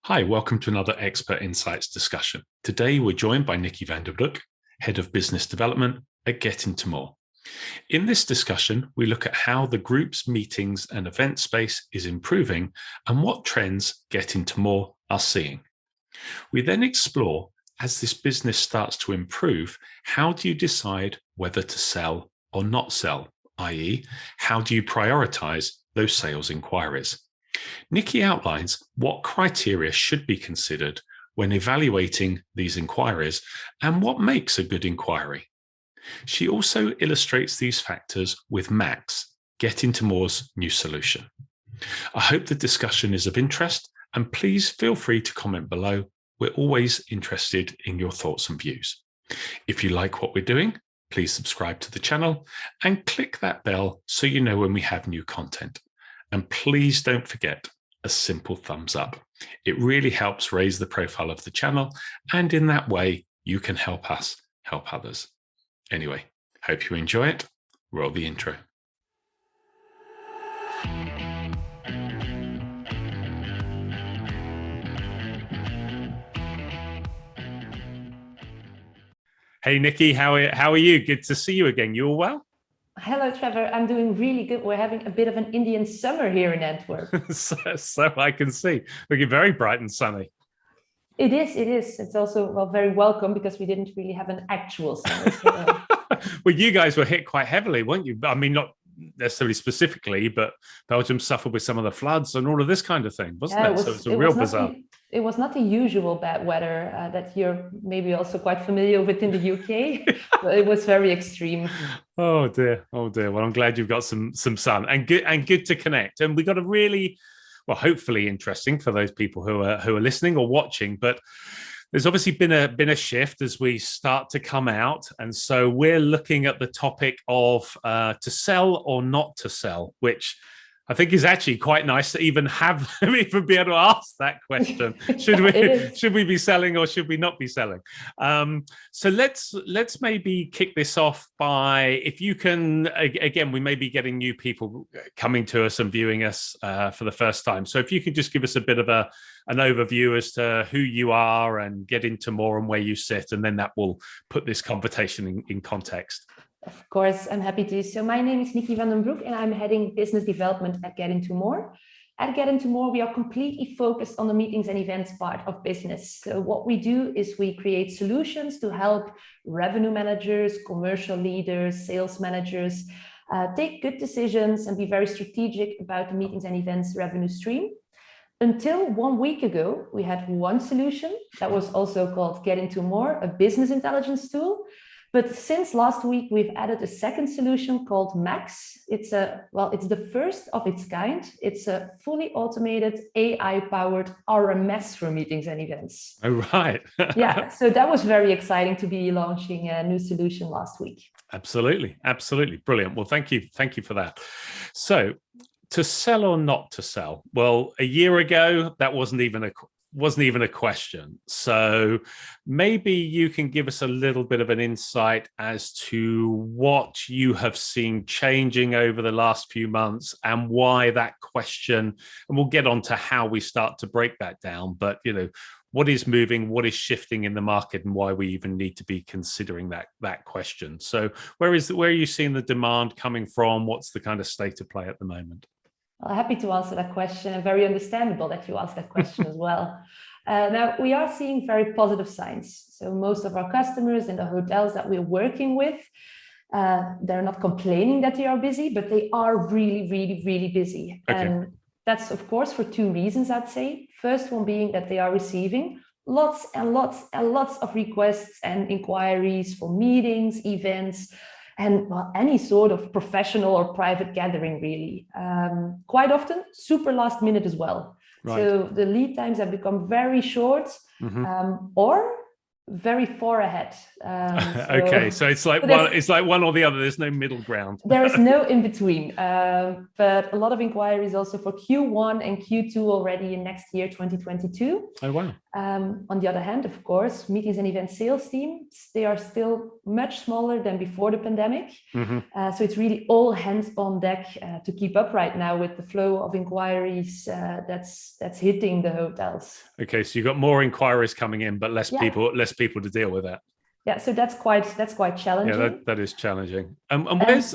Hi, welcome to another Expert Insights discussion. Today, we're joined by Niki, Head of Business Development at Get Into More. In this discussion, we look at how the group's meetings and event space is improving and what trends Get Into More are seeing. We then explore, as this business starts to improve, how do you decide whether to sell or not sell, i.e., how do you prioritize those sales inquiries? Niki outlines what criteria should be considered when evaluating these inquiries and what makes a good inquiry. She also illustrates these factors with Max, Get Into More's new solution. I hope the discussion is of interest, and please feel free to comment below. We're always interested in your thoughts and views. If you like what we're doing, please subscribe to the channel and click that bell so you know when we have new content. And please don't forget a simple thumbs up. It really helps raise the profile of the channel, and in that way, you can help us help others. Anyway, hope you enjoy it. Roll the intro. Hey, Niki, how are you? Good to see you again. You all well? Hello, Trevor. I'm doing really good. We're having a bit of an Indian summer here in Antwerp. so I can see. Looking very bright and sunny. It is. It's also, very welcome because we didn't really have an actual summer. So, Well, you guys were hit quite heavily, weren't you? I mean, not necessarily specifically, but Belgium suffered with some of the floods and all of this kind of thing, wasn't it? So it's a real bizarre. It was not the usual bad weather that you're maybe also quite familiar with in the UK, but it was very extreme. Oh dear. Well, I'm glad you've got some sun and good to connect. And we got a really, well, hopefully interesting for those people who are listening or watching. But there's obviously been a shift as we start to come out, and so we're looking at the topic of to sell or not to sell, which I think is actually quite nice to even be able to ask that question. Should we be selling or should we not be selling? So let's maybe kick this off by, if you can, again, we may be getting new people coming to us and viewing us for the first time. So if you could just give us a bit of an overview as to who you are and Get Into More and where you sit, and then that will put this conversation in context. Of course, I'm happy to. So my name is Niki and I'm heading business development at Get Into More. At Get Into More, we are completely focused on the meetings and events part of business. So what we do is we create solutions to help revenue managers, commercial leaders, sales managers take good decisions and be very strategic about the meetings and events revenue stream. Until 1 week ago, we had one solution that was also called Get Into More, a business intelligence tool. But since last week, we've added a second solution called Max. It's the first of its kind. It's a fully automated AI-powered RMS for meetings and events. Oh, right. Yeah, so that was very exciting to be launching a new solution last week. Absolutely. Brilliant. Well, thank you for that. So to sell or not to sell? Well, a year ago, that wasn't even a question. So maybe you can give us a little bit of an insight as to what you have seen changing over the last few months and why that question, and we'll get on to how we start to break that down, but what is moving, what is shifting in the market, and why we even need to be considering that question. So where are you seeing the demand coming from? What's the kind of state of play at the moment? Well, happy to answer that question, and very understandable that you asked that question as well. Now, we are seeing very positive signs. So most of our customers in the hotels that we're working with, they're not complaining that they are busy, but they are really, really, really busy. Okay. And that's, of course, for two reasons, I'd say. First one being that they are receiving lots and lots and lots of requests and inquiries for meetings, events, and any sort of professional or private gathering, really. Quite often, super last minute as well. Right. So the lead times have become very short, or very far ahead. Okay, so it's like one or the other. There's no middle ground. There is no in between, but a lot of inquiries also for Q1 and Q2 already in next year, 2022. Oh wow. On the other hand, of course, meetings and event sales teams, they are still much smaller than before the pandemic. So it's really all hands on deck to keep up right now with the flow of inquiries that's hitting the hotels. Okay, so you've got more inquiries coming in, but less people to deal with that. Yeah, so that's quite challenging. Yeah, that is challenging. And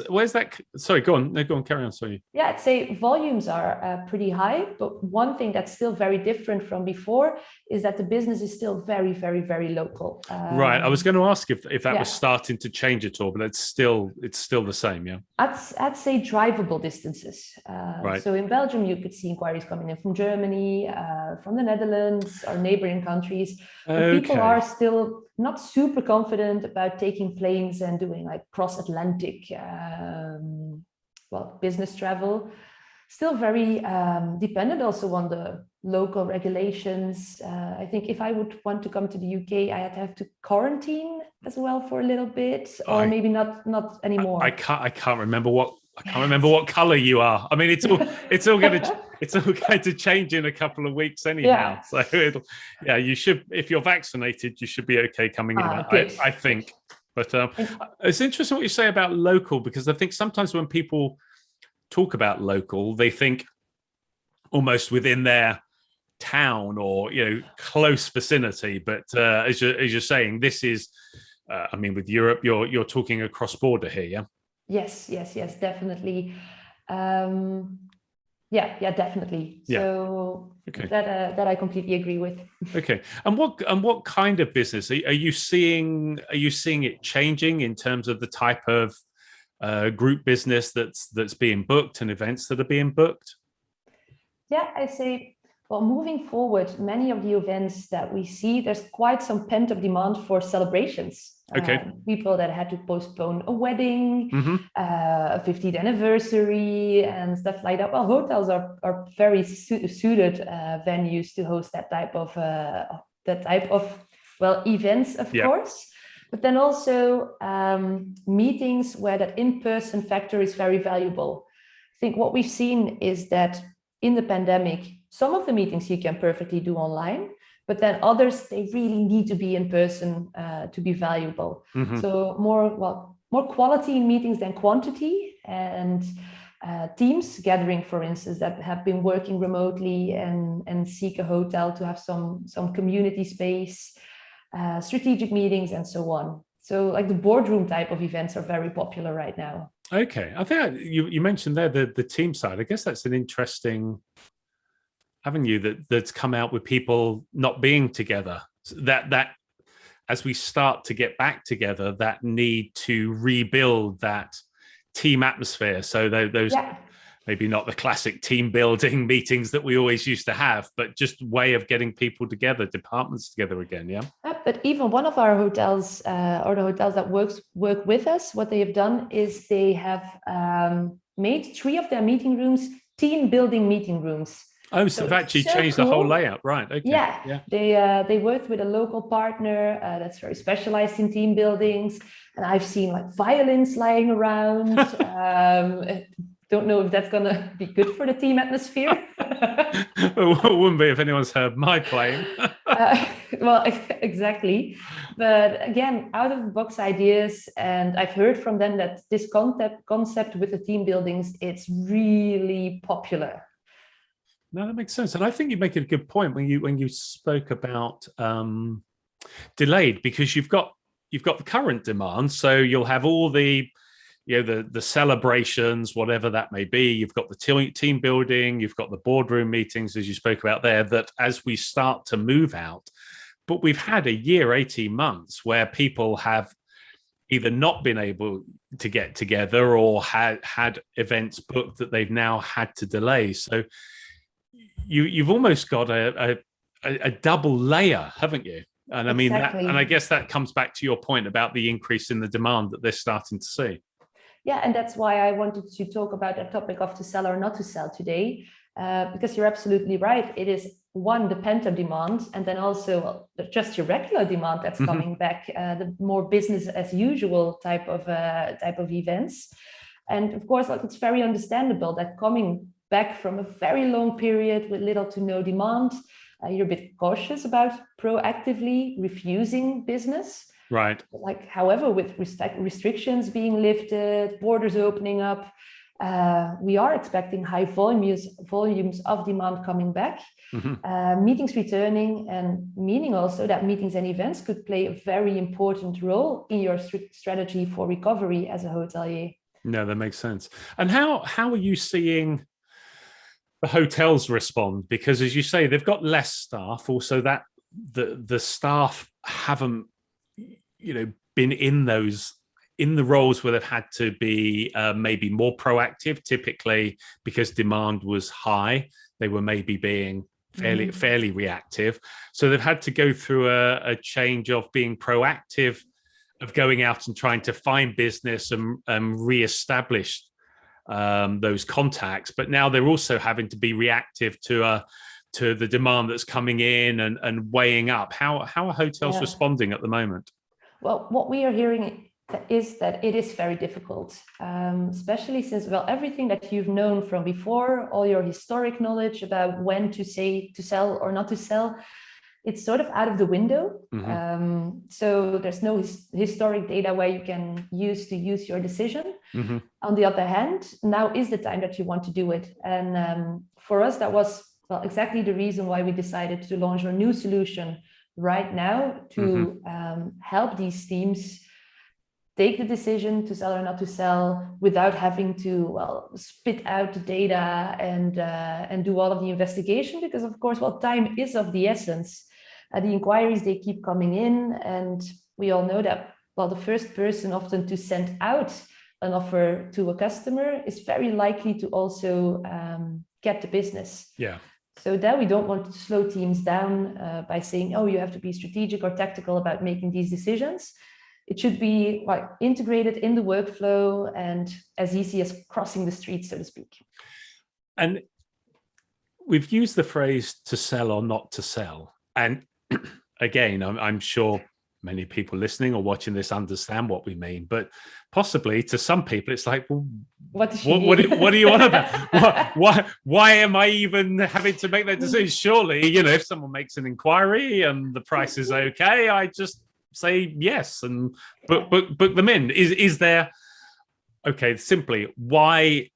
where's that? Sorry, go on. No, go on. Carry on. Sorry. Yeah, I'd say volumes are pretty high, but one thing that's still very different from before is that the business is still very, very, very local. Right. I was going to ask if that was starting to change at all, but it's still the same. Yeah. I'd say drivable distances. Right. So in Belgium, you could see inquiries coming in from Germany, from the Netherlands, or neighboring countries. But people are still not super confident about taking planes and doing like cross-Atlantic business travel. Still very dependent also on the local regulations. I think if I would want to come to the UK, I'd have to quarantine as well for a little bit, or maybe not anymore. I can't remember what color you are. I mean, it's all going to change in a couple of weeks anyhow. Yeah. So you should, if you're vaccinated, you should be okay coming in. I think. But it's interesting what you say about local, because I think sometimes when people talk about local, they think almost within their town or close vicinity. But as you're saying, this is, I mean, with Europe, you're talking across border here, yeah. Yes, definitely. Definitely. Yeah. So that I completely agree with. Okay. And what kind of business are you seeing? Are you seeing it changing in terms of the type of group business that's being booked and events that are being booked? Yeah, I say, well, moving forward, many of the events that we see, there's quite some pent-up demand for celebrations. Okay. People that had to postpone a wedding, a 50th anniversary, and stuff like that. Well, hotels are very suited venues to host that type of events, of course. But then also meetings where that in-person factor is very valuable. I think what we've seen is that in the pandemic, some of the meetings you can perfectly do online, but then others, they really need to be in person to be valuable. So more quality in meetings than quantity, and teams gathering, for instance, that have been working remotely and seek a hotel to have some community space, strategic meetings, and so on. So like the boardroom type of events are very popular right now. Okay. I think you mentioned there the team side. I guess that's an interesting avenue that's come out with people not being together. That as we start to get back together, that need to rebuild that team atmosphere. So those maybe not the classic team building meetings that we always used to have, but just way of getting people together, departments together again. Yeah. But even one of our hotels, or the hotels that work with us, what they have done is they have made 3 of their meeting rooms team building meeting rooms. Oh, so they've actually changed the whole layout, right? Okay. Yeah. They worked with a local partner that's very specialized in team buildings, and I've seen like violins lying around. Don't know if that's gonna be good for the team atmosphere. Well, it wouldn't be if anyone's heard my playing. Well, exactly. But again, out of the box ideas, and I've heard from them that this concept with the team buildings, it's really popular. No, that makes sense, and I think you make a good point when you spoke about delayed, because you've got the current demand, so you'll have all the the celebrations, whatever that may be. You've got the team building, you've got the boardroom meetings, as you spoke about there. That as we start to move out, but we've had a year, 18 months, where people have either not been able to get together or had events booked that they've now had to delay. So you've almost got a double layer, haven't you? And I mean, exactly. and I guess that comes back to your point about the increase in the demand that they're starting to see. Yeah, and that's why I wanted to talk about that topic of to sell or not to sell today, because you're absolutely right. It is one, the pent-up demand, and then also just your regular demand that's coming back, the more business as usual type of events. And of course, it's very understandable that coming back from a very long period with little to no demand, you're a bit cautious about proactively refusing business. Right. Like, however, with restrictions being lifted, borders opening up, we are expecting high volumes of demand coming back, meetings returning, and meaning also that meetings and events could play a very important role in your strategy for recovery as a hotelier. No, that makes sense. And how are you seeing the hotels respond? Because as you say, they've got less staff. Also, that the staff haven't, been in the roles where they've had to be maybe more proactive. Typically, because demand was high, they were maybe being fairly reactive. So they've had to go through a change of being proactive, of going out and trying to find business and reestablish those contacts. But now they're also having to be reactive to the demand that's coming in and weighing up. How are hotels responding at the moment? Well, what we are hearing is that it is very difficult, especially since, everything that you've known from before, all your historic knowledge about when to say to sell or not to sell, it's sort of out of the window. So there's no historic data where you can use your decision. On the other hand, now is the time that you want to do it. And for us, that was exactly the reason why we decided to launch our new solution right now to help these teams take the decision to sell or not to sell without having to spit out the data and do all of the investigation, because of course, time is of the essence. The inquiries, they keep coming in, and we all know that the first person often to send out an offer to a customer is very likely to also get the business. Yeah. So that we don't want to slow teams down by saying, you have to be strategic or tactical about making these decisions. It should be integrated in the workflow and as easy as crossing the street, so to speak. And we've used the phrase to sell or not to sell. And again, I'm sure many people listening or watching this understand what we mean, but possibly to some people, it's like, well, what do you want about? Why am I even having to make that decision? Surely, if someone makes an inquiry and the price is okay, I just say yes and book them in. Is there, simply, why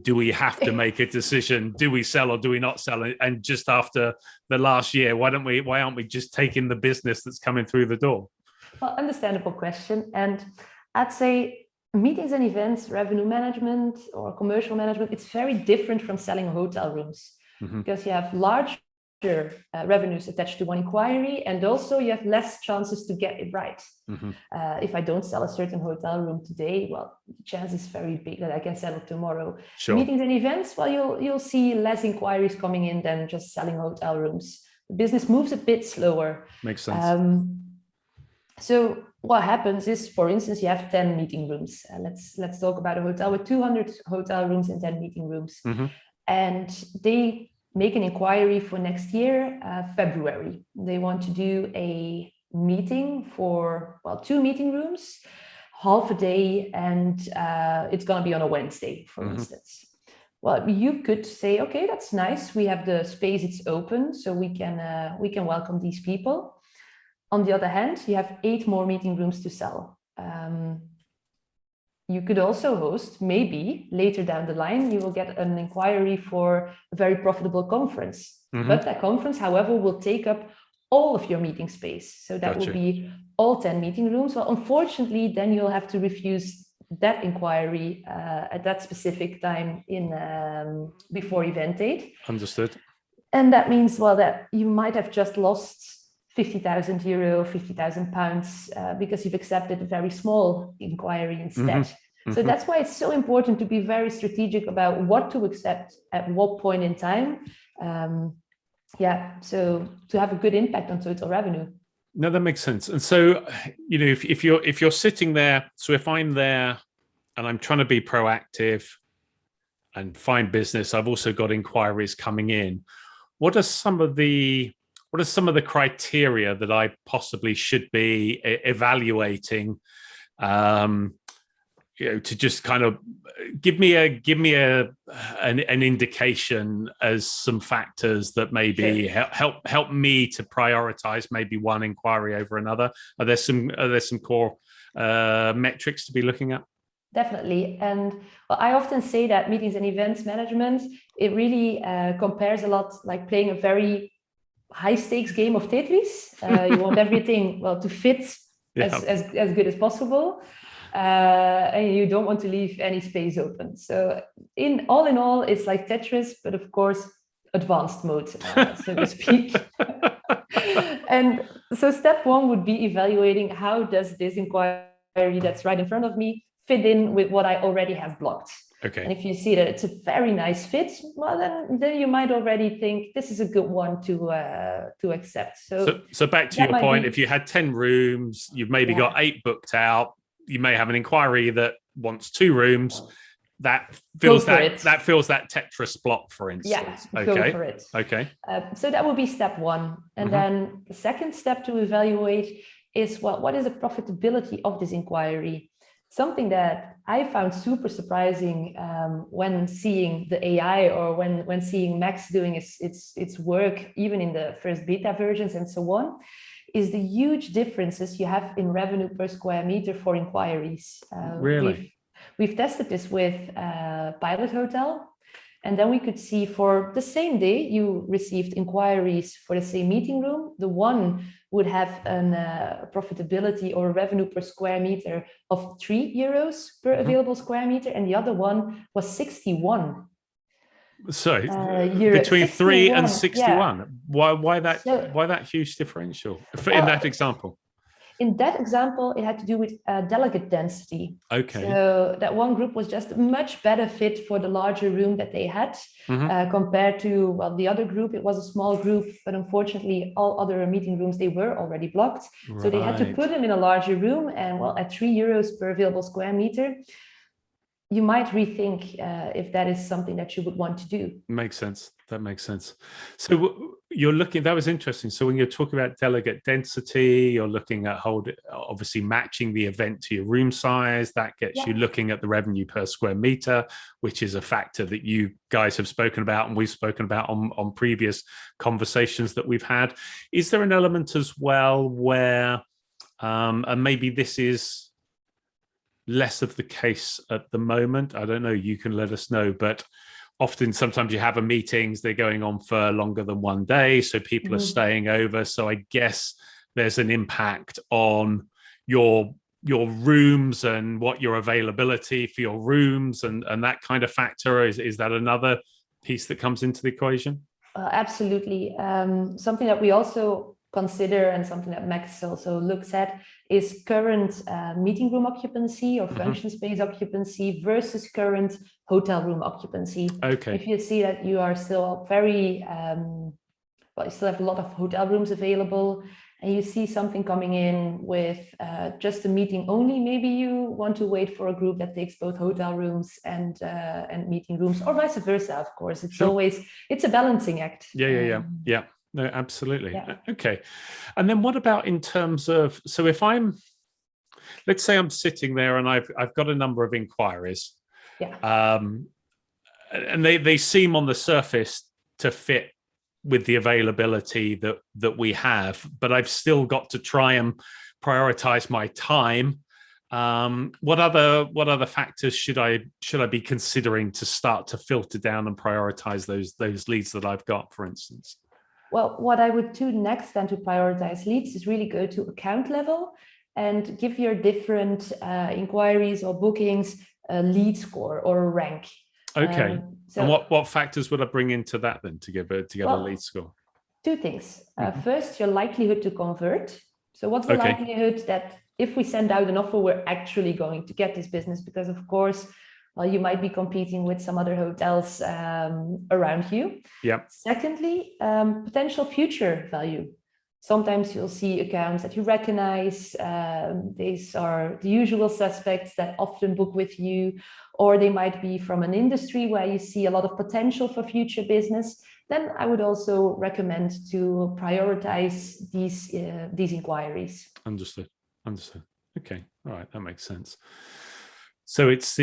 do we have to make a decision? Do we sell or do we not sell? And just after the last year, why aren't we just taking the business that's coming through the door? Well, understandable question. And I'd say meetings and events, revenue management or commercial management, it's very different from selling hotel rooms because you have larger revenues attached to one inquiry, and also you have less chances to get it right. If I don't sell a certain hotel room today, the chance is very big that I can sell it tomorrow. Sure. Meetings and events, you'll see less inquiries coming in than just selling hotel rooms. The business moves a bit slower. Makes sense. So what happens is, for instance, you have 10 meeting rooms. Let's talk about a hotel with 200 hotel rooms and 10 meeting rooms. And they make an inquiry for next year, February. They want to do a meeting for 2 meeting rooms, half a day, and it's going to be on a Wednesday, for instance. Well, you could say, okay, that's nice. We have the space; it's open, so we can welcome these people. On the other hand, you have 8 more meeting rooms to sell. You could also host, maybe later down the line, you will get an inquiry for a very profitable conference. But that conference, however, will take up all of your meeting space. So that will be all 10 meeting rooms. Well, unfortunately, then you'll have to refuse that inquiry at that specific time before event date. Understood. And that means, that you might have just lost €50,000, £50,000 because you've accepted a very small inquiry instead. So that's why it's so important to be very strategic about what to accept at what point in time. So to have a good impact on total revenue. No, that makes sense. And so, if you're sitting there, so if I'm there and I'm trying to be proactive and find business, I've also got inquiries coming in. what are some of the criteria that I possibly should be evaluating, to just kind of give me an indication as some factors that maybe help me to prioritize maybe one inquiry over another? Are there some core metrics to be looking at? Definitely. And well, I often say that meetings and events management, it really compares a lot like playing a very high stakes game of Tetris. You want everything to fit as good as possible. And you don't want to leave any space open. So in all, it's like Tetris, but of course, advanced mode, so to speak. And so step one would be evaluating how does this inquiry that's right in front of me fit in with what I already have blocked. Okay. And if you see that it's a very nice fit, well, then you might already think this is a good one to accept. So back to your point, if you had 10 rooms, you've maybe got 8 booked out. You may have an inquiry that wants 2 rooms. That fills that Tetris block, for instance. Yeah, go for it. Okay. So that would be step one. And then the second step to evaluate is, well, what is the profitability of this inquiry? Something that I found super surprising when seeing the AI or when seeing Max doing its work, even in the first beta versions and so on, is the huge differences you have in revenue per square meter for inquiries. Really? We've tested this with Pilot Hotel, and then we could see for the same day you received inquiries for the same meeting room. The one would have a profitability or revenue per square meter of €3 per available square meter, and the other one was 61. Sorry, between 3 and 61. Yeah. Why that huge differential in that example? In that example, it had to do with delegate density. Okay. So that one group was just a much better fit for the larger room that they had compared to the other group. It was a small group, but unfortunately, all other meeting rooms, they were already blocked. Right. So they had to put them in a larger room, and at €3 per available square meter, you might rethink if that is something that you would want to do. Makes sense. That makes sense. So you're looking, that was interesting. So when you're talking about delegate density, you're looking at obviously matching the event to your room size. That gets you looking at the revenue per square meter, which is a factor that you guys have spoken about and we've spoken about on previous conversations that we've had. Is there an element as well where, and maybe this is less of the case at the moment, I don't know, you can let us know, but often sometimes you have meetings, they're going on for longer than one day, so people are staying over. So I guess there's an impact on your rooms and what your availability for your rooms and that kind of factor. Is that another piece that comes into the equation? Absolutely. Something that we also consider and something that Max also looks at is current meeting room occupancy or function space occupancy versus current hotel room occupancy. Okay. If you see that you are still very, you still have a lot of hotel rooms available, and you see something coming in with just a meeting only, maybe you want to wait for a group that takes both hotel rooms and meeting rooms, or vice versa. Of course, it's it's a balancing act. Yeah. No, absolutely. Yeah. Okay. And then what about in terms of, so if let's say I'm sitting there and I've got a number of inquiries, and they seem on the surface to fit with the availability that we have, but I've still got to try and prioritize my time. What other factors should I be considering to start to filter down and prioritize those leads that I've got, for instance? Well, what I would do next then to prioritize leads is really go to account level and give your different inquiries or bookings a lead score or a rank. Okay. And what factors would I bring into that then to give a lead score? 2 things. First, your likelihood to convert. So what's the likelihood that if we send out an offer, we're actually going to get this business? Because of course, you might be competing with some other hotels around you. Yeah. Secondly, potential future value. Sometimes you'll see accounts that you recognize. These are the usual suspects that often book with you, or they might be from an industry where you see a lot of potential for future business. then I would also recommend to prioritize these inquiries. Understood. Okay, all right, that makes sense. So if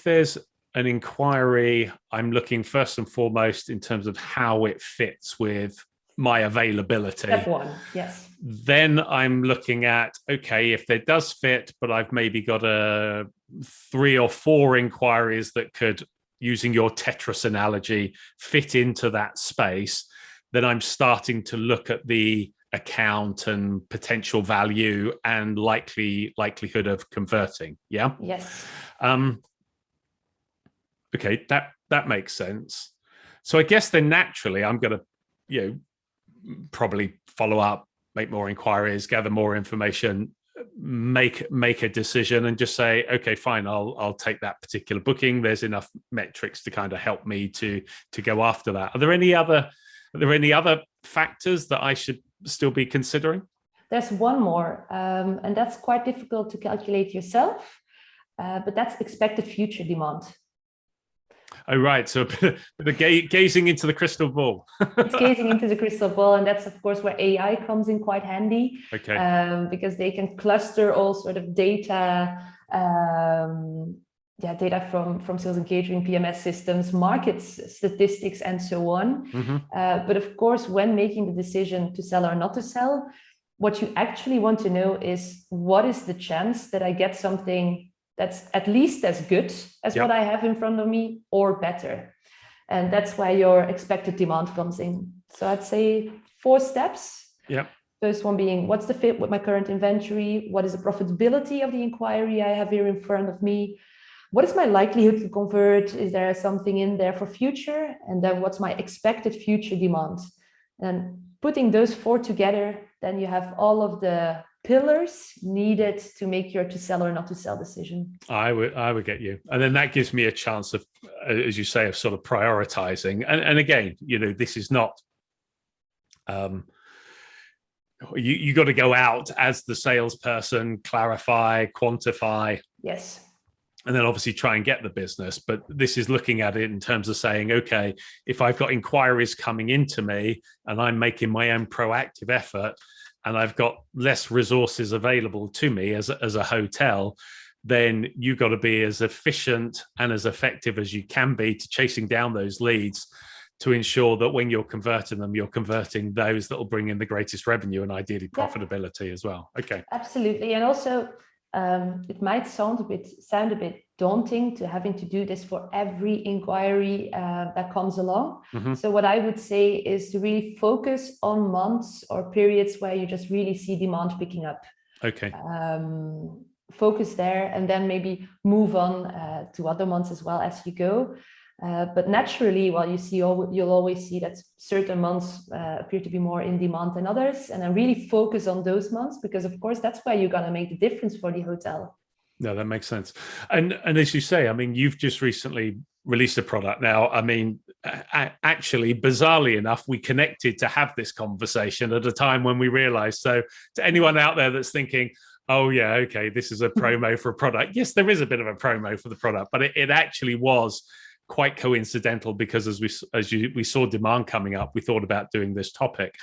there's an inquiry, I'm looking first and foremost in terms of how it fits with my availability. Step one, yes. Then I'm looking at, okay, if it does fit, but I've maybe got 3 or 4 inquiries that could, using your Tetris analogy, fit into that space, then I'm starting to look at the account and potential value and likelihood of converting. Yeah. Yes. Okay, that makes sense. So I guess then naturally I'm going to, probably follow up, make more inquiries, gather more information, make a decision, and just say, okay, fine, I'll take that particular booking. There's enough metrics to kind of help me to go after that. Are there any other factors that I should still be considering? There's one more, and that's quite difficult to calculate yourself, but that's expected future demand. Oh, right. So gazing into the crystal ball. It's gazing into the crystal ball, and that's of course where AI comes in quite handy. Okay. Because they can cluster all sort of data, data from sales and catering, PMS systems, markets, statistics, and so on. Mm-hmm. But of course, when making the decision to sell or not to sell, what you actually want to know is, what is the chance that I get something that's at least as good as what I have in front of me, or better? And that's why your expected demand comes in. So I'd say 4 steps. Yeah. First one being, what's the fit with my current inventory? What is the profitability of the inquiry I have here in front of me? What is my likelihood to convert? Is there something in there for future? And then what's my expected future demand? And putting those 4 together, then you have all of the pillars needed to make your to sell or not to sell decision. I would get you. And then that gives me a chance of, as you say, of sort of prioritizing. And again, this is not, you got to go out as the salesperson, clarify, quantify. Yes. And then obviously try and get the business. But this is looking at it in terms of saying, okay, if I've got inquiries coming into me and I'm making my own proactive effort, and I've got less resources available to me as a hotel, then you've got to be as efficient and as effective as you can be to chasing down those leads, to ensure that when you're converting them, you're converting those that will bring in the greatest revenue and ideally profitability as well. Okay. Absolutely. And also, it might sound a bit daunting to having to do this for every inquiry that comes along. Mm-hmm. So what I would say is to really focus on months or periods where you just really see demand picking up. Okay. Focus there, and then maybe move on to other months as well as you go. But naturally, you'll always see that certain months appear to be more in demand than others, and then really focus on those months, because of course that's where you're going to make the difference for the hotel. No, that makes sense. And as you say, I mean, you've just recently released a product. Now, I mean, actually, bizarrely enough, we connected to have this conversation at a time when we realized. So to anyone out there that's thinking, oh yeah, okay, this is a promo for a product. Yes, there is a bit of a promo for the product, but it actually was quite coincidental, because as we saw demand coming up, we thought about doing this topic.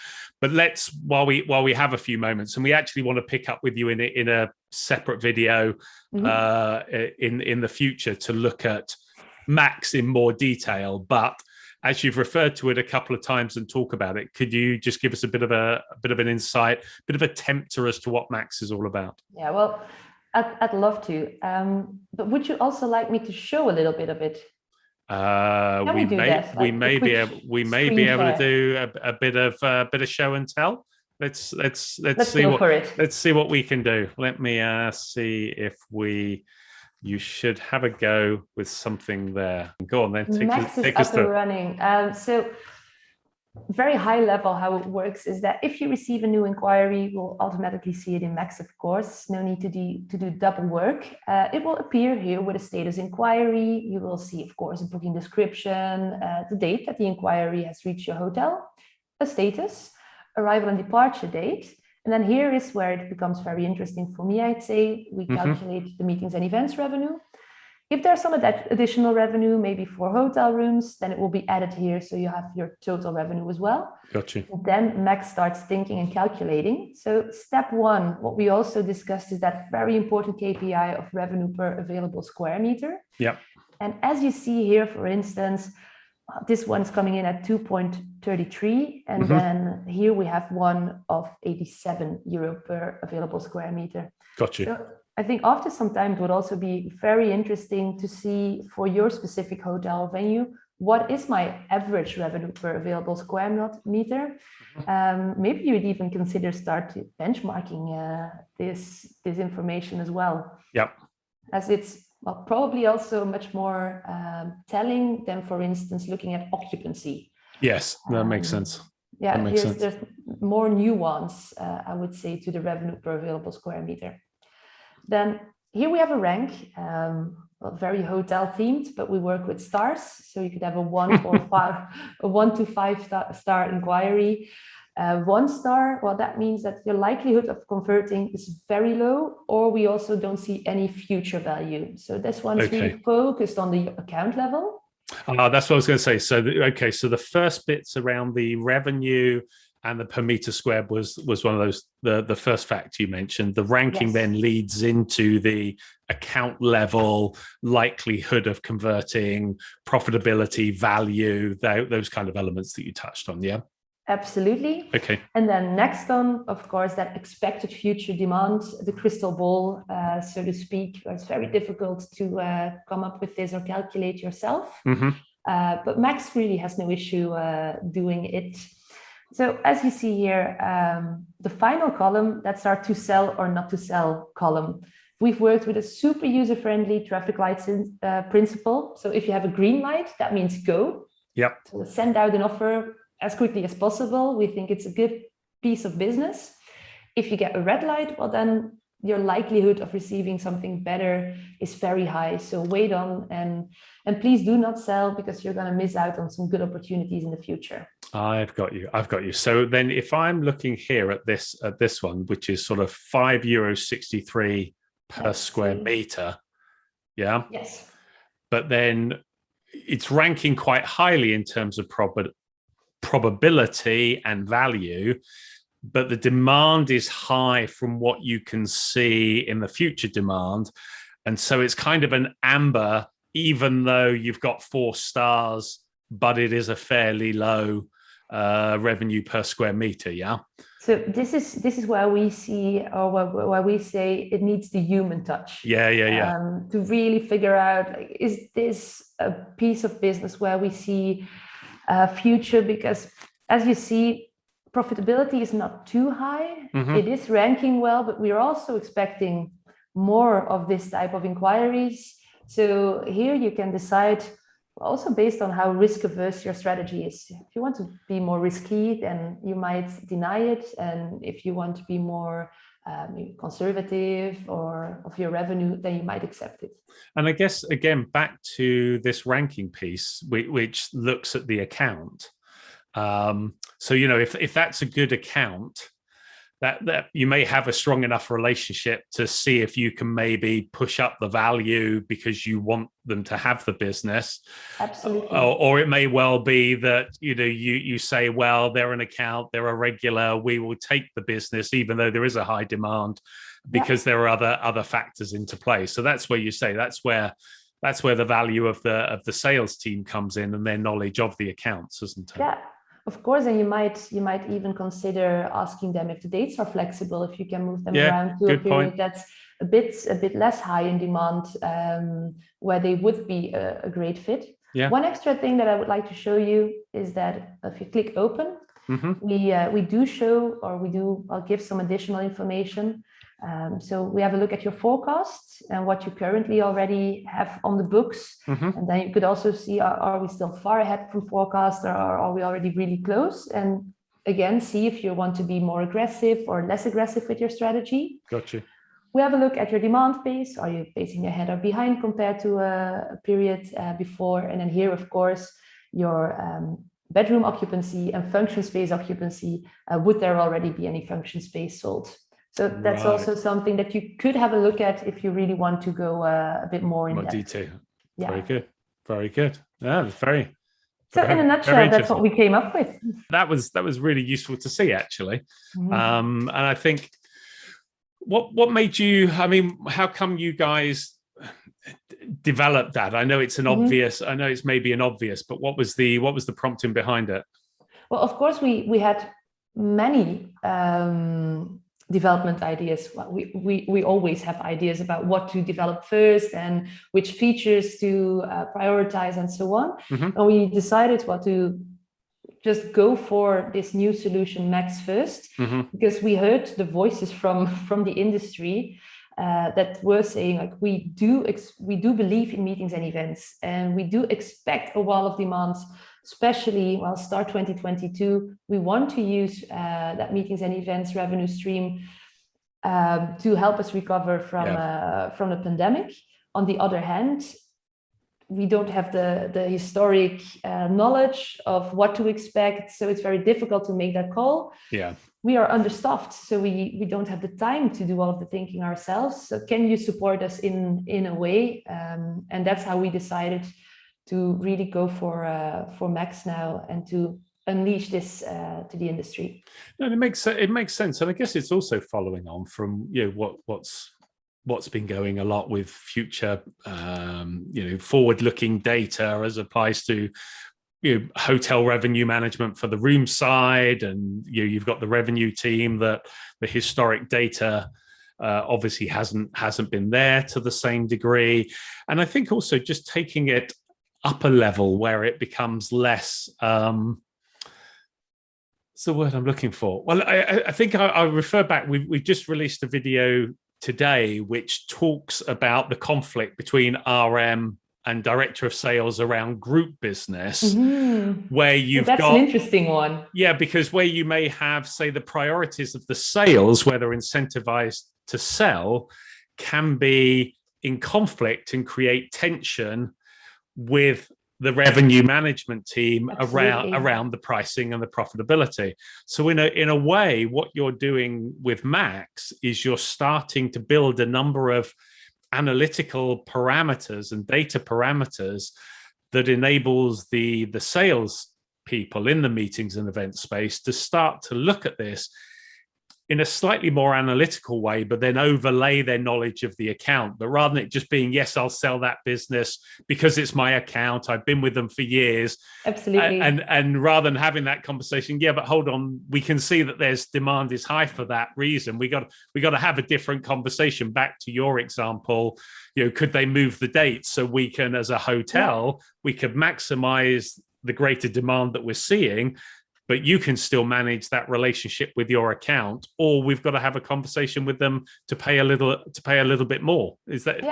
But let's, while we have a few moments, and we actually want to pick up with you in a separate video in the future to look at Max in more detail. But as you've referred to it a couple of times and talk about it, could you just give us a bit of an insight, a bit of a tempter as to what Max is all about? Yeah, well, I'd love to. But would you also like me to show a little bit of it? We may be able to do a bit of show and tell. Let's see what we can do. Let me see if you should have a go with something there. Go on then. Max is up and running. So very high level, how it works is that if you receive a new inquiry, we'll automatically see it in Max, of course. No need to do double work. It will appear here with a status inquiry. You will see, of course, a booking description, the date that the inquiry has reached your hotel, a status, arrival and departure date. And then here is where it becomes very interesting for me, I'd say. We calculate the meetings and events revenue. If there's some additional revenue, maybe for hotel rooms, then it will be added here. So you have your total revenue as well. Gotcha. Then Max starts thinking and calculating. So step one, what we also discussed is that very important KPI of revenue per available square meter. Yeah. And as you see here, for instance, this one's coming in at 2.33. And then here we have one of 87 euro per available square meter. Gotcha. So I think after some time, it would also be very interesting to see for your specific hotel venue, what is my average revenue per available square meter? Maybe you'd even consider start benchmarking this information as well. Yep. As it's probably also much more telling than, for instance, looking at occupancy. Yes, that makes sense. Yeah, there's more nuance, I would say, to the revenue per available square meter. Then here we have a rank, very hotel themed, but we work with stars. So you could have a 1 or 5, a 1 to 5 star inquiry. 1 star, well, that means that your likelihood of converting is very low, or we also don't see any future value. So this one's really focused on the account level. That's what I was going to say. So, so the first bits around the revenue and the per meter squared was one of those, the first fact you mentioned. The ranking then leads into the account level, likelihood of converting, profitability, value, those kind of elements that you touched on, yeah? Absolutely. Okay. And then next on, of course, that expected future demand, the crystal ball, so to speak. It's very difficult to come up with this or calculate yourself. But Max really has no issue doing it. So as you see here, the final column, that's our to sell or not to sell column. We've worked with a super user-friendly traffic lights principle. So if you have a green light, that means go. Yep. So send out an offer as quickly as possible. We think it's a good piece of business. If you get a red light, well, then your likelihood of receiving something better is very high. So wait on and please do not sell, because you're going to miss out on some good opportunities in the future. I've got you. So then if I'm looking here at this one, which is sort of €5.63 per square meter. Yeah. Yes. But then it's ranking quite highly in terms of probability and value, but the demand is high from what you can see in the future demand. And so it's kind of an amber, even though you've got 4 stars, but it is a fairly low revenue per square meter. Yeah. So this is where we see, or where we say it needs the human touch. Yeah. To really figure out, like, is this a piece of business where we see future? Because as you see, profitability is not too high. It is ranking well, but we're also expecting more of this type of inquiries. So here you can decide, also based on how risk averse your strategy is. If you want to be more risky, then you might deny it. And if you want to be more conservative or of your revenue, then you might accept it. And I guess, again, back to this ranking piece, which looks at the account. So, if that's a good account, that you may have a strong enough relationship to see if you can maybe push up the value because you want them to have the business. Absolutely. Or it may well be that you say, well, they're an account, they're a regular, we will take the business even though there is a high demand, because there are other factors into play. So that's where you say that's where the value of the sales team comes in, and their knowledge of the accounts, isn't it? Yeah. Of course, and you might even consider asking them if the dates are flexible, if you can move them around to a period that's a bit less high in demand, where they would be a great fit. Yeah. One extra thing that I would like to show you is that if you click open, we do show, or I'll give some additional information. So we have a look at your forecasts and what you currently already have on the books. And then you could also see, are we still far ahead from forecast, or are we already really close? And again, see if you want to be more aggressive or less aggressive with your strategy. Gotcha. We have a look at your demand pace. Are you pacing ahead or behind compared to a period before? And then here, of course, your bedroom occupancy and function space occupancy. Would there already be any function space sold? So that's also something that you could have a look at if you really want to go a bit more in depth. Detail. Yeah. Very good. Very good. Yeah, very. So in a nutshell, that's what we came up with. That was really useful to see, actually. And I think what made you, I mean, how come you guys developed that? I know it's an obvious, I know it's maybe an obvious, but what was the prompting behind it? Well, of course, we had many development ideas. Well, we always have ideas about what to develop first and which features to prioritize and so on. And we decided to just go for this new solution Max first, because we heard the voices from the industry that were saying, like, we do believe in meetings and events, and we do expect a wall of demand, especially start 2022. We want to use that meetings and events revenue stream to help us recover from the pandemic. On the other hand, we don't have the historic knowledge of what to expect, so it's very difficult to make that call. Yeah, we are understaffed, so we don't have the time to do all of the thinking ourselves. So can you support us in a way? And that's how we decided to really go for Max now and to unleash this to the industry. No, it makes sense, and I guess it's also following on from what's been going a lot with future forward-looking data as applies to hotel revenue management for the room side, and you've got the revenue team that the historic data obviously hasn't been there to the same degree. And I think also just taking it up a level where it becomes less what's the word I'm looking for? Well, I think I refer back, we've just released a video today which talks about the conflict between RM and director of sales around group business, where that's an interesting one. Yeah, because where you may have, say, the priorities of the sales, where they're incentivized to sell, can be in conflict and create tension with the revenue management team around the pricing and the profitability. So in a way, what you're doing with Max is you're starting to build a number of analytical parameters and data parameters that enables the sales people in the meetings and event space to start to look at this in a slightly more analytical way, but then overlay their knowledge of the account. But rather than it just being, yes, I'll sell that business because it's my account, I've been with them for years. Absolutely. And rather than having that conversation, yeah, but hold on, we can see that there's demand is high for that reason. We got to have a different conversation. Back to your example, could they move the dates so we can, as a hotel, we could maximize the greater demand that we're seeing, but you can still manage that relationship with your account, or we've got to have a conversation with them to pay a little bit more. Is that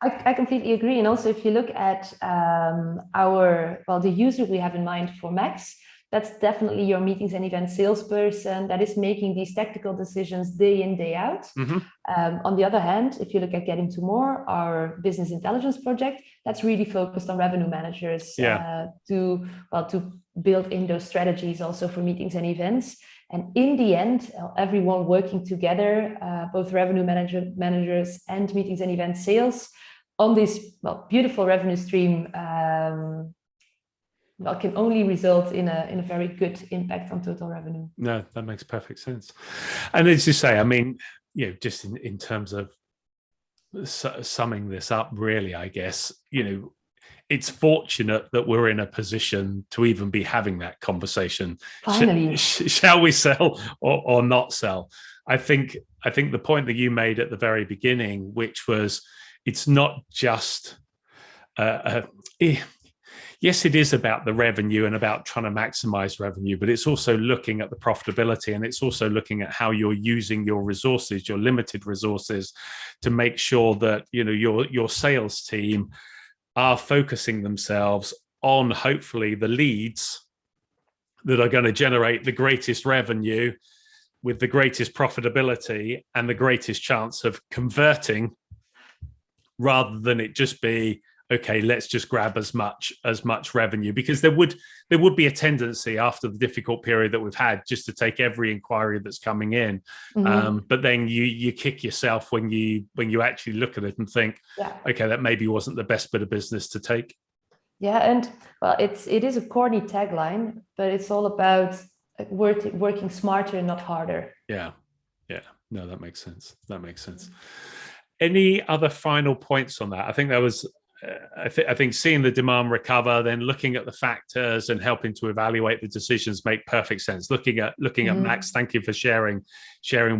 I completely agree. And also, if you look at the user we have in mind for Max, that's definitely your meetings and event salesperson that is making these tactical decisions day in, day out. On the other hand, if you look at Getting to More, our business intelligence project, that's really focused on revenue managers to build in those strategies also for meetings and events. And in the end, everyone working together, both revenue managers and meetings and event sales, on this beautiful revenue stream, can only result in a very good impact on total revenue. No, that makes perfect sense. And as you say, I mean, just in terms of summing this up, really, I guess, it's fortunate that we're in a position to even be having that conversation. Finally, shall we sell or not sell? I think the point that you made at the very beginning, which was, it's not just yes, it is about the revenue and about trying to maximize revenue, but it's also looking at the profitability, and it's also looking at how you're using your resources, your limited resources, to make sure that your sales team are focusing themselves on hopefully the leads that are going to generate the greatest revenue with the greatest profitability and the greatest chance of converting, rather than it just be okay, let's just grab as much revenue, because there would be a tendency after the difficult period that we've had just to take every inquiry that's coming in. But then you kick yourself when you actually look at it and think, okay, that maybe wasn't the best bit of business to take. Yeah, and well, it is a corny tagline, but it's all about working smarter and not harder. Yeah. No, that makes sense. Any other final points on that? I think that was, I think seeing the demand recover, then looking at the factors and helping to evaluate the decisions make perfect sense. Looking at Max, thank you for sharing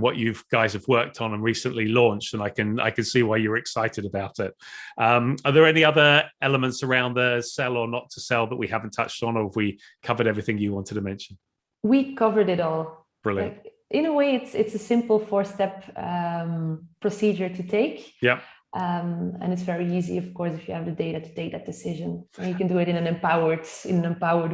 what you guys have worked on and recently launched, and I can see why you're excited about it. Are there any other elements around the sell or not to sell that we haven't touched on, or have we covered everything you wanted to mention? We covered it all. Brilliant. In a way, it's a simple 4-step procedure to take. Yeah. And it's very easy, of course, if you have the data to take that decision. And you can do it in an empowered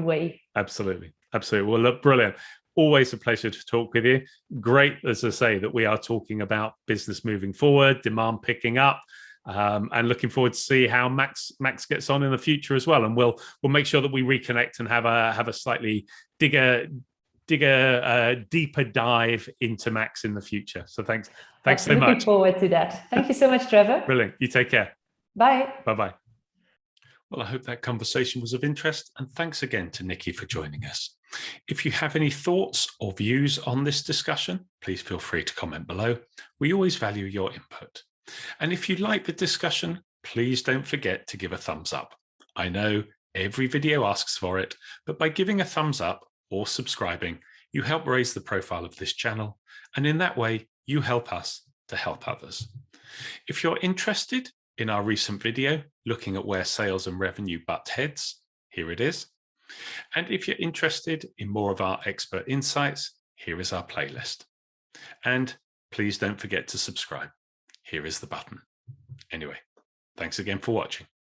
way. Absolutely. Well, look, brilliant. Always a pleasure to talk with you. Great, as I say, that we are talking about business moving forward, demand picking up, and looking forward to see how Max gets on in the future as well. And we'll make sure that we reconnect and have a slightly dig a deeper dive into Max in the future. So thanks so much. Looking forward to that. Thank you so much, Trevor. Brilliant. You take care. Bye. Bye-bye. Well, I hope that conversation was of interest, and thanks again to Niki for joining us. If you have any thoughts or views on this discussion, please feel free to comment below. We always value your input. And if you like the discussion, please don't forget to give a thumbs up. I know every video asks for it, but by giving a thumbs up or subscribing, you help raise the profile of this channel, and in that way, you help us to help others. If you're interested in our recent video looking at where sales and revenue butt heads, here it is. And if you're interested in more of our expert insights, here is our playlist. And please don't forget to subscribe. Here is the button. Anyway, thanks again for watching.